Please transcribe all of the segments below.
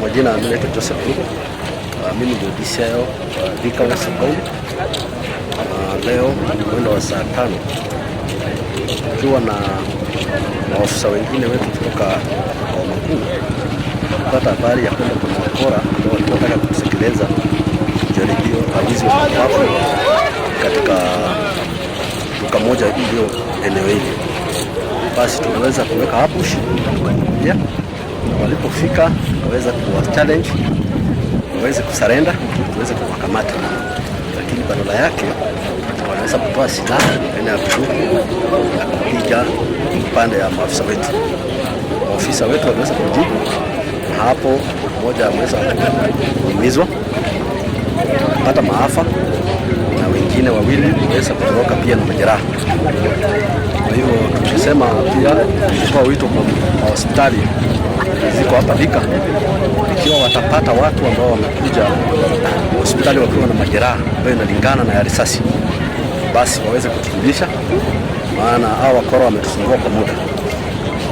Kwa majina naitwa Joseph Rugo. Mimi ndio DCIO Thika West County. Leo mwendo wa saa 5 tukiwa na maafisa wengine wetu kutoka kwa makuu kupata habari ya kwamba kuna wakora ambao wanataka kutekeleza jaribio la wizi wa mapafu katika duka moja iliyo eneo hili. Basi tunaweza kuweka ambush tukakuja, walipofika waweza kuwa challenge, waweze kusarenda, tuweze kuwakamata, lakini badala yake wanaweza kutoa silaha aina ya bunduki na kupiga upande ya maafisa wetu. Maafisa wetu waliweza kujibu, na hapo mmoja ameweza kuumizwa kupata maafa na wengine wawili waweza kutoroka pia na majeraha. Kwa hivyo tukisema pia kwa wito kwa hospitali ziko hapa Thika, ikiwa watapata watu ambao wamekuja hospitali wakiwa na majeraha ambayo inalingana na ya risasi, basi waweze kutujulisha, maana hao wakora wametusumbua kwa muda.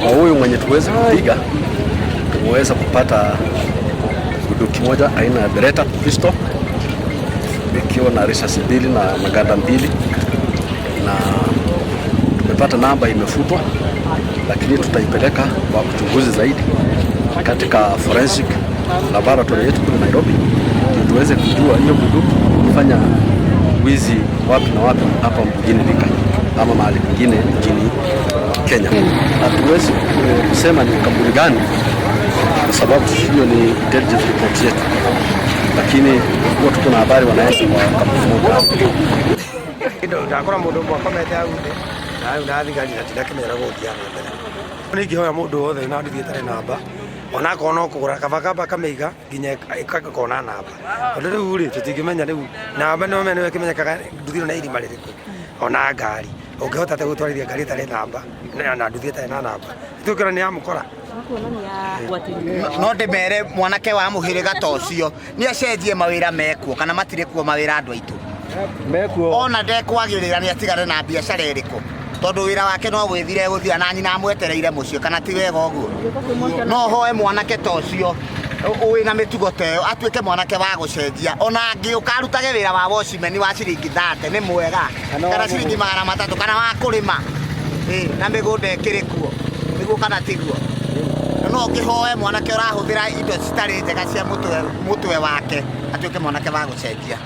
Kwa huyu mwenye tuweze kupiga, tumeweza kupata bunduki moja aina ya Beretta pistol ikiwa na risasi 2 na maganda 2, na tumepata namba imefutwa, lakini tutaipeleka kwa uchunguzi zaidi katika forensic laboratory yetu kule Nairobi, ili tuweze kujua hiyo bunduki kufanya wizi wapi na wapi hapa mjini Thika ama mahali pengine nchini Kenya. Hatuwezi kusema ni kampuni gani kwa sababu hiyo ni intelligence report yetu, lakini huwa tuko na habari wanaenda kwa kampuni moja. Ndio ndakora mundu mwakomete agude na thigari ndakimenyera guthiana mbere ni ngihoya mundu wothe na ndithietare namba ona kono kugura kabakaba kameiga nginya ikakona namba ondu riu ri tutingimenya riu namba no mene kimenyekaga nduthiro na irima ririku ona ngari ungihota te gutwarithia ngari tare namba na nduthietare na namba tukira ni amukora no ndimere mwanake wa muhiriga tocio ni acenjie mawira mekuo kana matire kuo mawira andu aitu mekuo ona ndekwagirira ni atigare na biacara iriku tondu wira wake no gwithire guthia na nyina amwetereire mucio kana ti wega uguo no hoe mwanake tocio uwi na mitugo teo atuike mwanake wa gucenjia ona angi ukarutage wira wa washimeni wa ciringi 30 ni mwega kana ciringi 300 kana wa kurima na migunda ikirikuo niguo kana tiguo no kihoe mwanake urahuthira indo citari njega cia mutwe wake atuike mwanake wa gucenjia.